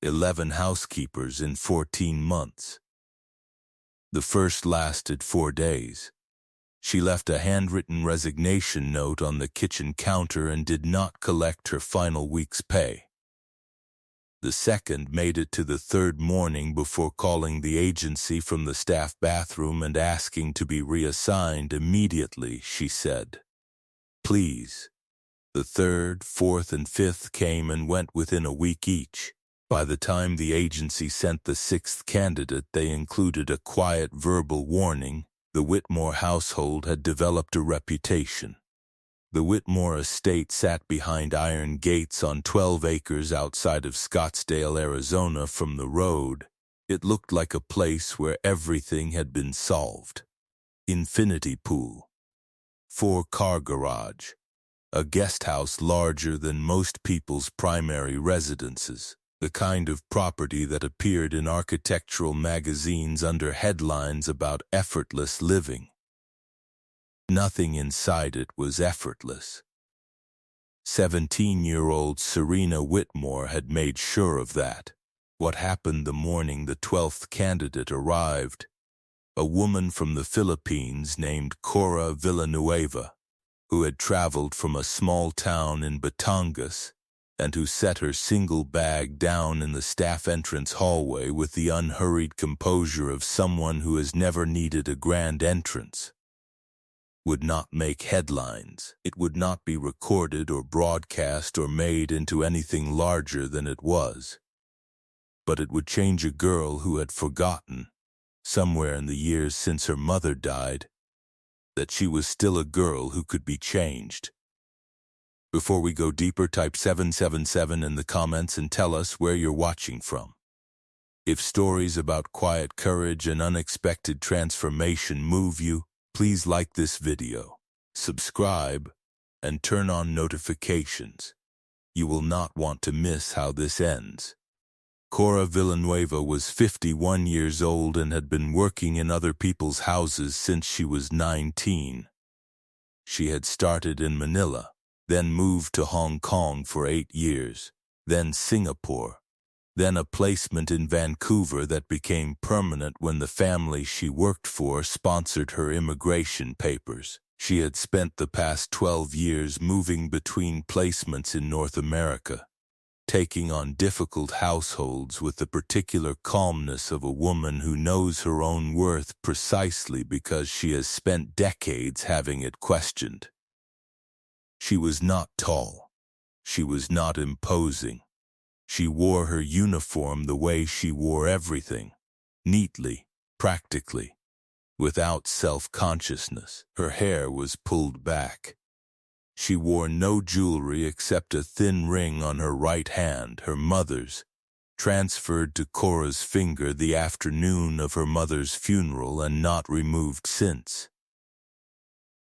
11 housekeepers in 14 months. The first lasted 4 days. She left a handwritten resignation note on the kitchen counter and did not collect her final week's pay. The second made it to the third morning before calling the agency from the staff bathroom and asking to be reassigned immediately, she said. Please. The third, fourth, and fifth came and went within a week each. By the time the agency sent the sixth candidate, they included a quiet verbal warning. The Whitmore household had developed a reputation. The Whitmore estate sat behind iron gates on 12 acres outside of Scottsdale, Arizona from the road. It looked like a place where everything had been solved. Infinity pool. 4-car garage. A guest house larger than most people's primary residences. The kind of property that appeared in architectural magazines under headlines about effortless living. Nothing inside it was effortless. 17-year-old Serena Whitmore had made sure of that. What happened the morning the 12th candidate arrived? A woman from the Philippines named Cora Villanueva, who had traveled from a small town in Batangas, and who set her single bag down in the staff entrance hallway with the unhurried composure of someone who has never needed a grand entrance. Would not make headlines. It would not be recorded or broadcast or made into anything larger than it was. But it would change a girl who had forgotten, somewhere in the years since her mother died, that she was still a girl who could be changed. Before we go deeper, type 777 in the comments and tell us where you're watching from. If stories about quiet courage and unexpected transformation move you, please like this video, subscribe, and turn on notifications. You will not want to miss how this ends. Cora Villanueva was 51 years old and had been working in other people's houses since she was 19. She had started in Manila, then moved to Hong Kong for 8 years, then Singapore, then a placement in Vancouver that became permanent when the family she worked for sponsored her immigration papers. She had spent the past 12 years moving between placements in North America, taking on difficult households with the particular calmness of a woman who knows her own worth precisely because she has spent decades having it questioned. She was not tall. She was not imposing. She wore her uniform the way she wore everything, neatly, practically, without self-consciousness. Her hair was pulled back. She wore no jewelry except a thin ring on her right hand, her mother's, transferred to Cora's finger the afternoon of her mother's funeral and not removed since.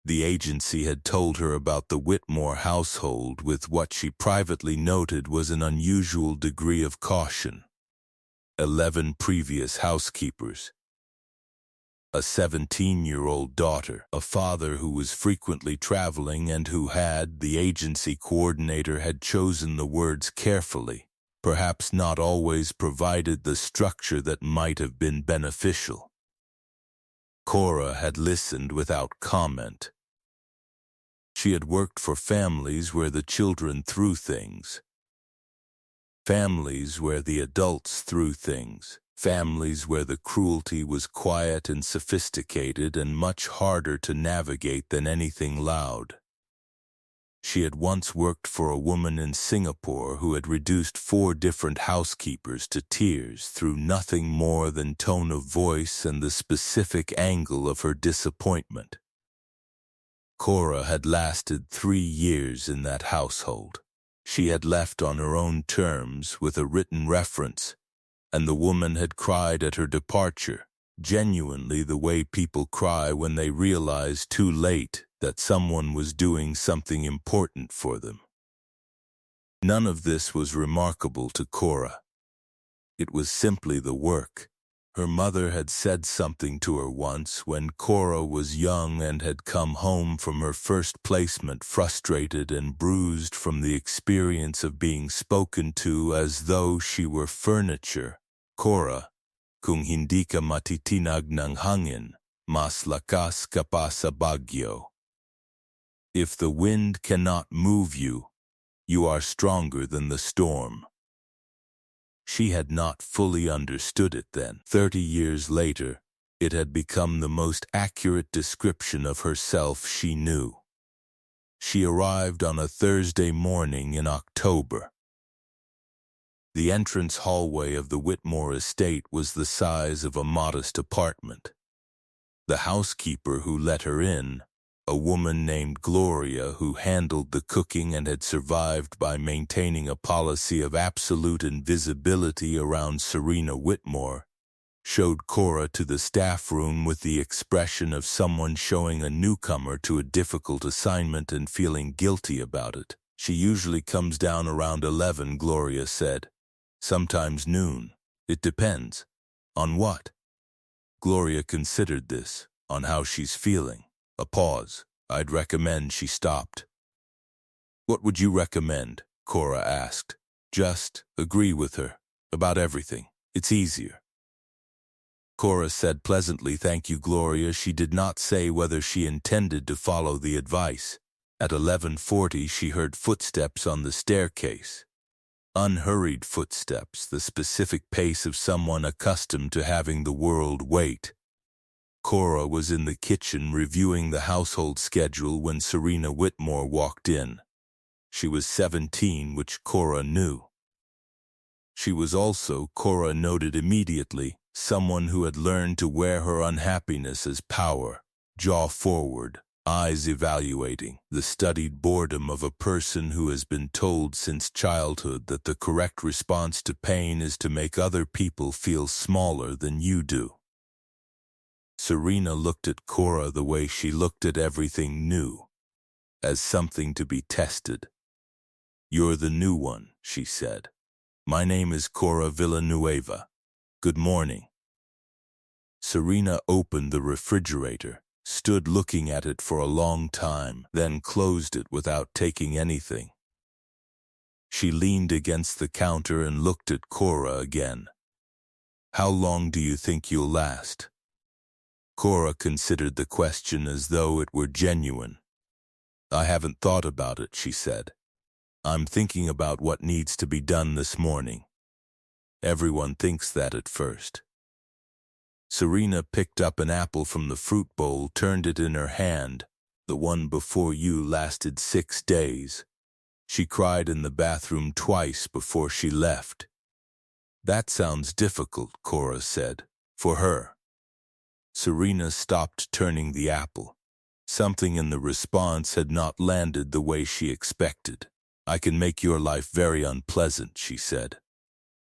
The agency had told her about the Whitmore household with what she privately noted was an unusual degree of caution. 11 previous housekeepers. A 17-year-old daughter, a father who was frequently traveling and who had, the agency coordinator had chosen the words carefully, perhaps not always provided the structure that might have been beneficial. Cora had listened without comment. She had worked for families where the children threw things. Families where the adults threw things. Families where the cruelty was quiet and sophisticated and much harder to navigate than anything loud. She had once worked for a woman in Singapore who had reduced 4 different housekeepers to tears through nothing more than tone of voice and the specific angle of her disappointment. Cora had lasted 3 years in that household. She had left on her own terms with a written reference, and the woman had cried at her departure, genuinely the way people cry when they realize too late that someone was doing something important for them. None of this was remarkable to Cora. It was simply the work, Her mother had said something to her once when Cora was young and had come home from her first placement frustrated and bruised from the experience of being spoken to as though she were furniture. Cora, kung hindi ka matitinag ng hangin, mas lakas ka pa sa bagyo. If the wind cannot move you, you are stronger than the storm. She had not fully understood it then. 30 years later, it had become the most accurate description of herself she knew. She arrived on a Thursday morning in October. The entrance hallway of the Whitmore estate was the size of a modest apartment. The housekeeper who let her in, a woman named Gloria who handled the cooking and had survived by maintaining a policy of absolute invisibility around Serena Whitmore, showed Cora to the staff room with the expression of someone showing a newcomer to a difficult assignment and feeling guilty about it. She usually comes down around 11, Gloria said. Sometimes noon. It depends. On what? Gloria considered this, on how she's feeling. A pause. I'd recommend she stopped. What would you recommend? Cora asked. Just agree with her. About everything. It's easier. Cora said pleasantly, thank you, Gloria. She did not say whether she intended to follow the advice. At 11:40 she heard footsteps on the staircase. Unhurried footsteps, the specific pace of someone accustomed to having the world wait. Cora was in the kitchen reviewing the household schedule when Serena Whitmore walked in. She was 17, which Cora knew. She was also, Cora noted immediately, someone who had learned to wear her unhappiness as power, jaw forward, eyes evaluating, the studied boredom of a person who has been told since childhood that the correct response to pain is to make other people feel smaller than you do. Serena looked at Cora the way she looked at everything new, as something to be tested. You're the new one, she said. My name is Cora Villanueva. Good morning. Serena opened the refrigerator, stood looking at it for a long time, then closed it without taking anything. She leaned against the counter and looked at Cora again. How long do you think you'll last? Cora considered the question as though it were genuine. I haven't thought about it, she said. I'm thinking about what needs to be done this morning. Everyone thinks that at first. Serena picked up an apple from the fruit bowl, turned it in her hand. The one before you lasted 6 days. She cried in the bathroom twice before she left. That sounds difficult, Cora said. For her. Serena stopped turning the apple. Something in the response had not landed the way she expected. I can make your life very unpleasant, she said.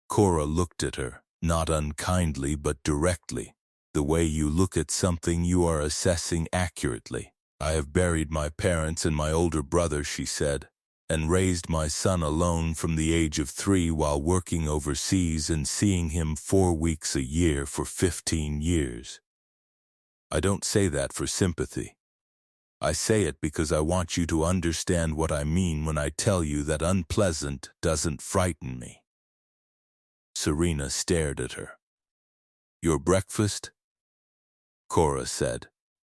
Cora looked at her, not unkindly but directly. The way you look at something you are assessing accurately. I have buried my parents and my older brother, she said, and raised my son alone from the age of 3 while working overseas and seeing him 4 weeks a year for 15 years. I don't say that for sympathy. I say it because I want you to understand what I mean when I tell you that unpleasant doesn't frighten me. Serena stared at her. Your breakfast? Cora said.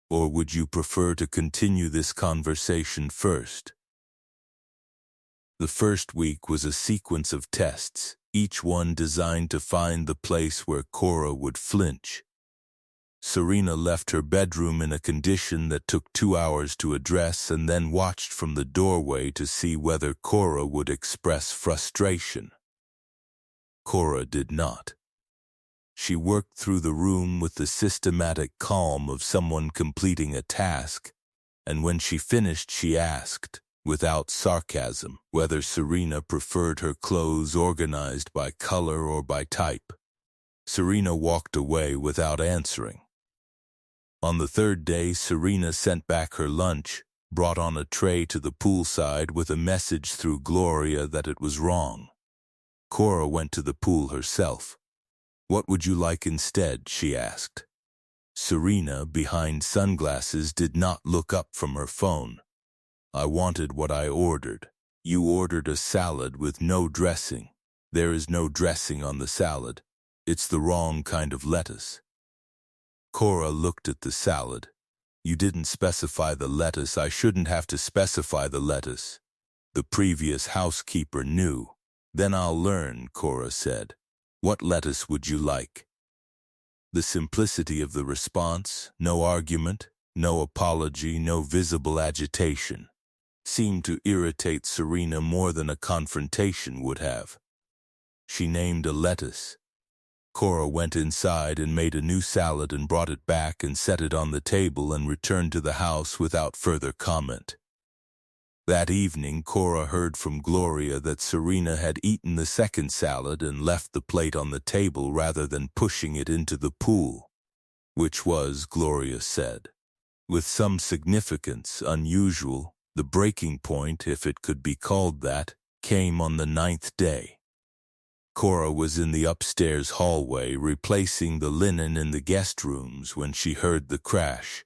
Or would you prefer to continue this conversation first? The first week was a sequence of tests, each one designed to find the place where Cora would flinch. Serena left her bedroom in a condition that took 2 hours to address and then watched from the doorway to see whether Cora would express frustration. Cora did not. She worked through the room with the systematic calm of someone completing a task, and when she finished she asked, without sarcasm, whether Serena preferred her clothes organized by color or by type. Serena walked away without answering. On the 3rd day, Serena sent back her lunch, brought on a tray to the poolside with a message through Gloria that it was wrong. Cora went to the pool herself. "What would you like instead?" she asked. Serena, behind sunglasses, did not look up from her phone. "I wanted what I ordered." "You ordered a salad with no dressing." "There is no dressing on the salad. It's the wrong kind of lettuce." Cora looked at the salad. "You didn't specify the lettuce. I shouldn't have to specify the lettuce. The previous housekeeper knew." "Then I'll learn," Cora said. "What lettuce would you like?" The simplicity of the response, no argument, no apology, no visible agitation, seemed to irritate Serena more than a confrontation would have. She named a lettuce. Cora went inside and made a new salad and brought it back and set it on the table and returned to the house without further comment. That evening, Cora heard from Gloria that Serena had eaten the second salad and left the plate on the table rather than pushing it into the pool, which was, Gloria said, with some significance, unusual. The breaking point, if it could be called that, came on the 9th day. Cora was in the upstairs hallway replacing the linen in the guest rooms when she heard the crash.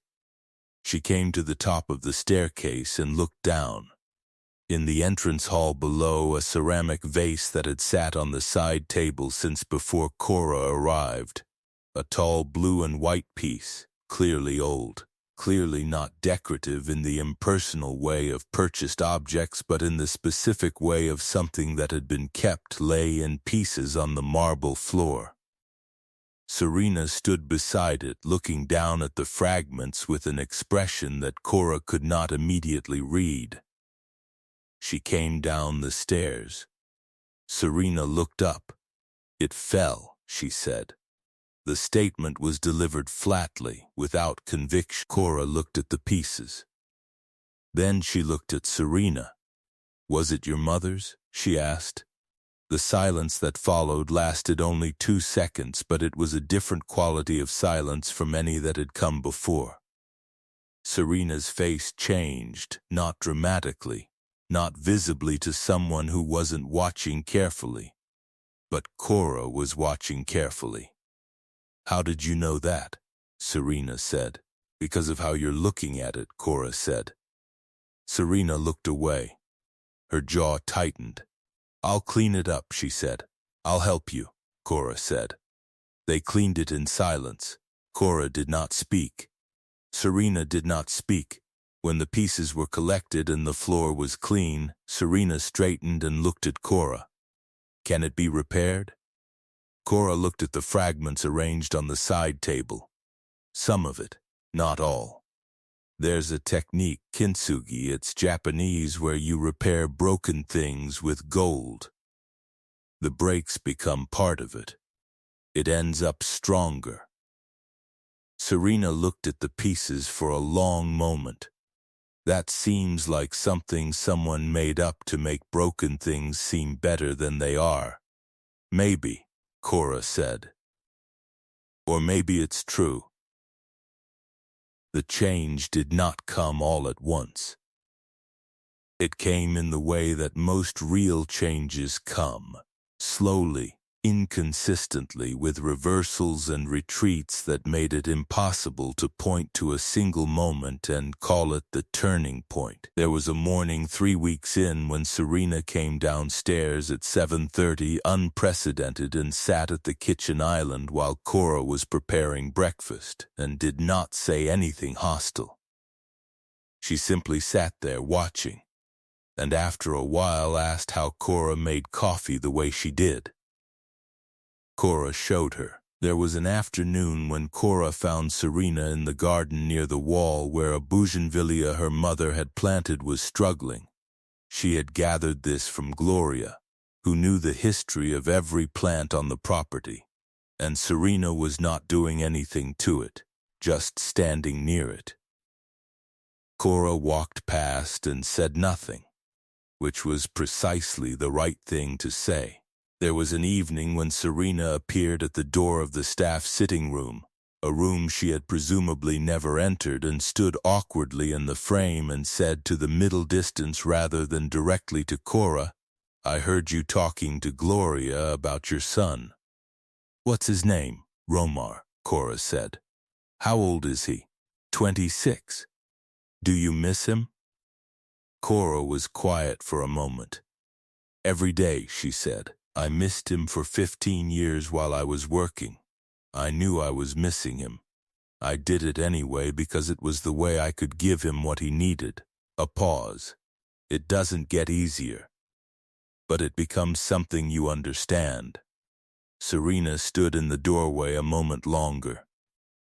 She came to the top of the staircase and looked down. In the entrance hall below, a ceramic vase that had sat on the side table since before Cora arrived. A tall blue and white piece, clearly old, clearly not decorative in the impersonal way of purchased objects but in the specific way of something that had been kept, lay in pieces on the marble floor. Serena stood beside it, looking down at the fragments with an expression that Cora could not immediately read. She came down the stairs. Serena looked up. "It fell," she said. The statement was delivered flatly, without conviction. Cora looked at the pieces. Then she looked at Serena. "Was it your mother's?" she asked. The silence that followed lasted only 2 seconds, but it was a different quality of silence from any that had come before. Serena's face changed, not dramatically, not visibly to someone who wasn't watching carefully. But Cora was watching carefully. "How did you know that?" Serena said. "Because of how you're looking at it," Cora said. Serena looked away. Her jaw tightened. "I'll clean it up," she said. "I'll help you," Cora said. They cleaned it in silence. Cora did not speak. Serena did not speak. When the pieces were collected and the floor was clean, Serena straightened and looked at Cora. "Can it be repaired?" Cora looked at the fragments arranged on the side table. "Some of it, not all. There's a technique, kintsugi, it's Japanese, where you repair broken things with gold. The breaks become part of it. It ends up stronger." Serena looked at the pieces for a long moment. "That seems like something someone made up to make broken things seem better than they are." "Maybe," Cora said. "Or maybe it's true." The change did not come all at once. It came in the way that most real changes come, slowly, inconsistently, with reversals and retreats that made it impossible to point to a single moment and call it the turning point. There was a morning 3 weeks in when Serena came downstairs at 7:30, unprecedented, and sat at the kitchen island while Cora was preparing breakfast, and did not say anything hostile. She simply sat there watching, and after a while asked how Cora made coffee the way she did. Cora showed her. There was an afternoon when Cora found Serena in the garden near the wall where a bougainvillea her mother had planted was struggling. She had gathered this from Gloria, who knew the history of every plant on the property, and Serena was not doing anything to it, just standing near it. Cora walked past and said nothing, which was precisely the right thing to say. There was an evening when Serena appeared at the door of the staff sitting room, a room she had presumably never entered, and stood awkwardly in the frame and said to the middle distance rather than directly to Cora, "I heard you talking to Gloria about your son." What's his name? Romar, Cora said. How old is he? 26. Do you miss him? Cora was quiet for a moment. Every day, she said. I missed him for 15 years while I was working. I knew I was missing him. I did it anyway because it was the way I could give him what he needed. A pause. It doesn't get easier. But it becomes something you understand. Serena stood in the doorway a moment longer.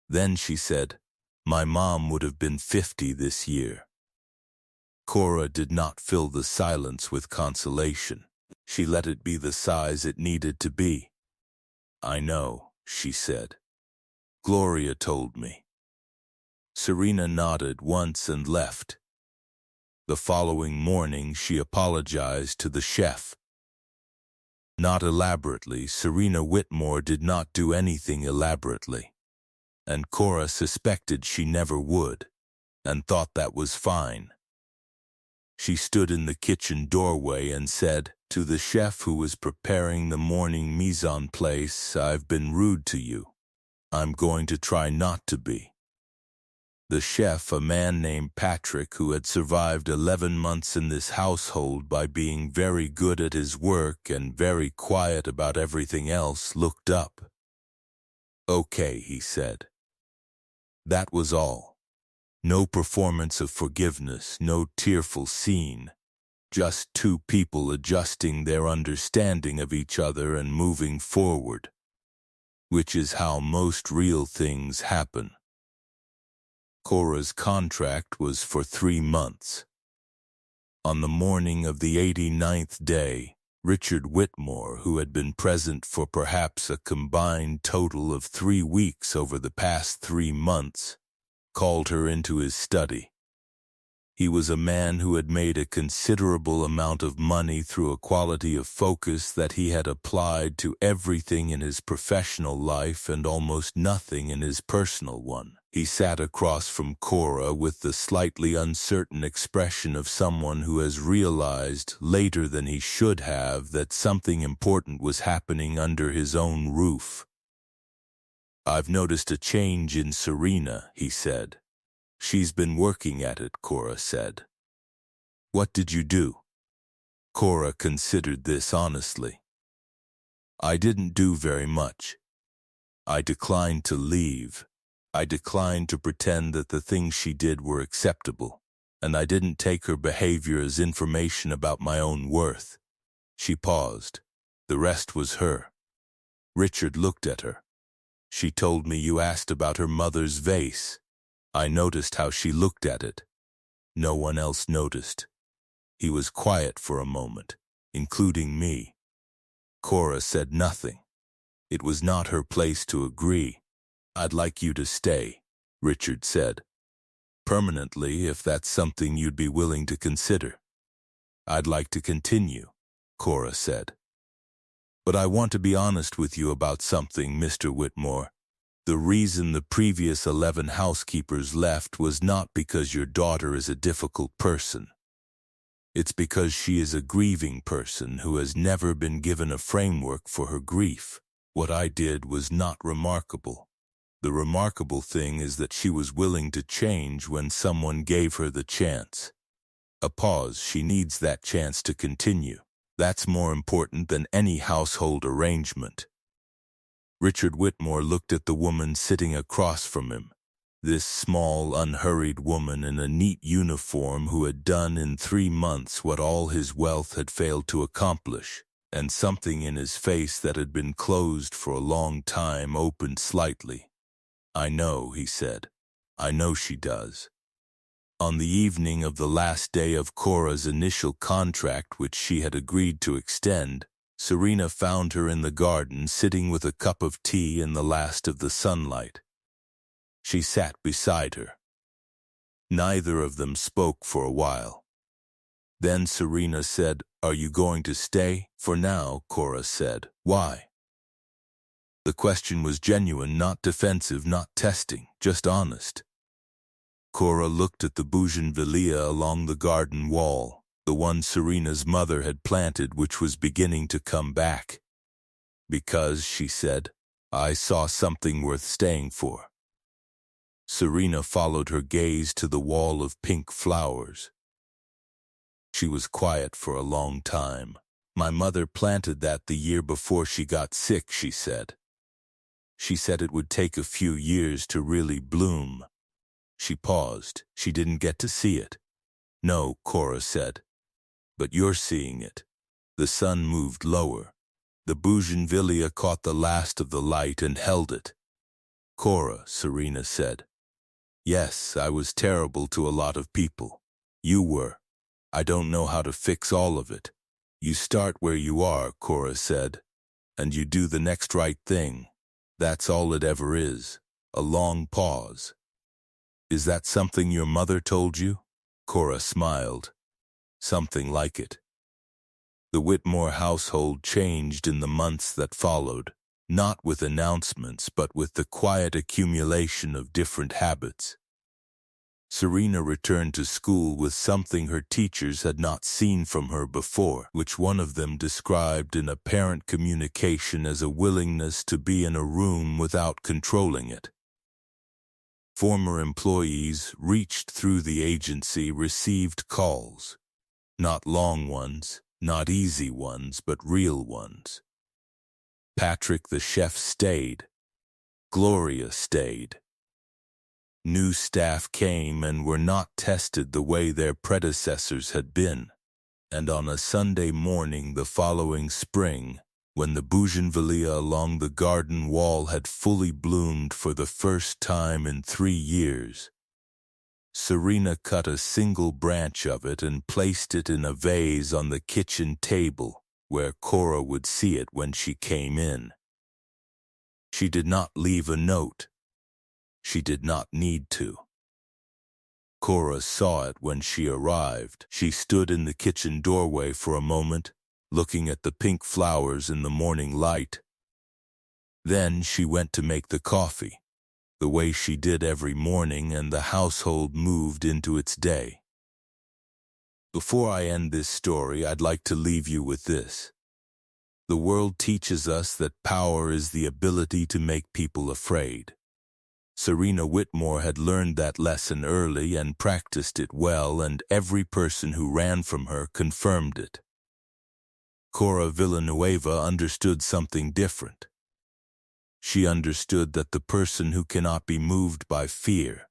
Then she said, My mom would have been 50 this year. Cora did not fill the silence with consolation. She let it be the size it needed to be. I know, she said. Gloria told me. Serena nodded once and left. The following morning she apologized to the chef. Not elaborately, Serena Whitmore did not do anything elaborately. And Cora suspected she never would, and thought that was fine. She stood in the kitchen doorway and said, to the chef who was preparing the morning mise en place, I've been rude to you. I'm going to try not to be. The chef, a man named Patrick who had survived 11 months in this household by being very good at his work and very quiet about everything else, looked up. Okay, he said. That was all. No performance of forgiveness, no tearful scene. Just two people adjusting their understanding of each other and moving forward. Which is how most real things happen. Cora's contract was for 3 months. On the morning of the 89th day, Richard Whitmore, who had been present for perhaps a combined total of 3 weeks over the past 3 months, called her into his study. He was a man who had made a considerable amount of money through a quality of focus that he had applied to everything in his professional life and almost nothing in his personal one. He sat across from Cora with the slightly uncertain expression of someone who has realized, later than he should have, that something important was happening under his own roof. I've noticed a change in Serena, he said. She's been working at it, Cora said. What did you do? Cora considered this honestly. I didn't do very much. I declined to leave. I declined to pretend that the things she did were acceptable, and I didn't take her behavior as information about my own worth. She paused. The rest was her. Richard looked at her. She told me you asked about her mother's vase. I noticed how she looked at it. No one else noticed. He was quiet for a moment, including me. Cora said nothing. It was not her place to agree. I'd like you to stay, Richard said. Permanently, if that's something you'd be willing to consider. I'd like to continue, Cora said. But I want to be honest with you about something, Mr. Whitmore. The reason the previous 11 housekeepers left was not because your daughter is a difficult person. It's because she is a grieving person who has never been given a framework for her grief. What I did was not remarkable. The remarkable thing is that she was willing to change when someone gave her the chance. A pause, she needs that chance to continue. That's more important than any household arrangement. Richard Whitmore looked at the woman sitting across from him, this small, unhurried woman in a neat uniform who had done in 3 months what all his wealth had failed to accomplish, and something in his face that had been closed for a long time opened slightly. I know, he said. I know she does. On the evening of the last day of Cora's initial contract, which she had agreed to extend, Serena found her in the garden sitting with a cup of tea in the last of the sunlight. She sat beside her. Neither of them spoke for a while. Then Serena said, Are you going to stay? For now, Cora said. Why? The question was genuine, not defensive, not testing, just honest. Cora looked at the bougainvillea along the garden wall, the one Serena's mother had planted, which was beginning to come back. Because, she said, I saw something worth staying for. Serena followed her gaze to the wall of pink flowers. She was quiet for a long time. My mother planted that the year before she got sick, she said. She said it would take a few years to really bloom. She paused. She didn't get to see it. No, Cora said. But you're seeing it. The sun moved lower. The bougainvillea caught the last of the light and held it. Cora, Serena said. Yes, I was terrible to a lot of people. You were. I don't know how to fix all of it. You start where you are, Cora said, and you do the next right thing. That's all it ever is. A long pause. Is that something your mother told you? Cora smiled. Something like it. The Whitmore household changed in the months that followed, not with announcements, but with the quiet accumulation of different habits. Serena returned to school with something her teachers had not seen from her before, which one of them described in apparent communication as a willingness to be in a room without controlling it. Former employees reached through the agency received calls. Not long ones, not easy ones, but real ones. Patrick the chef stayed. Gloria stayed. New staff came and were not tested the way their predecessors had been. And on a Sunday morning the following spring, when the bougainvillea along the garden wall had fully bloomed for the first time in 3 years, Serena cut a single branch of it and placed it in a vase on the kitchen table, where Cora would see it when she came in. She did not leave a note. She did not need to. Cora saw it when she arrived. She stood in the kitchen doorway for a moment, looking at the pink flowers in the morning light. Then she went to make the coffee, the way she did every morning, and the household moved into its day. Before I end this story, I'd like to leave you with this. The world teaches us that power is the ability to make people afraid. Serena Whitmore had learned that lesson early and practiced it well, and every person who ran from her confirmed it. Cora Villanueva understood something different. She understood that the person who cannot be moved by fear,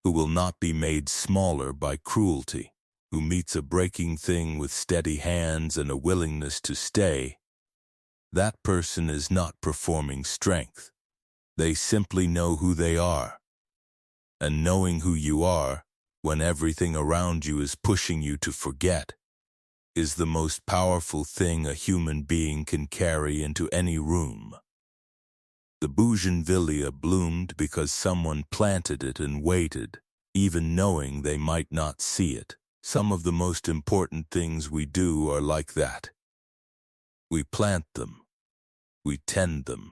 who will not be made smaller by cruelty, who meets a breaking thing with steady hands and a willingness to stay, that person is not performing strength. They simply know who they are. And knowing who you are, when everything around you is pushing you to forget, is the most powerful thing a human being can carry into any room. The bougainvillea bloomed because someone planted it and waited, even knowing they might not see it. Some of the most important things we do are like that. We plant them. We tend them.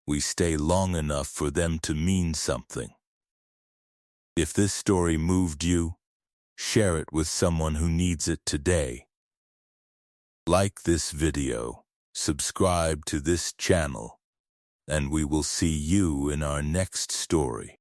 We stay long enough for them to mean something. If this story moved you, share it with someone who needs it today. Like this video, subscribe to this channel, and we will see you in our next story.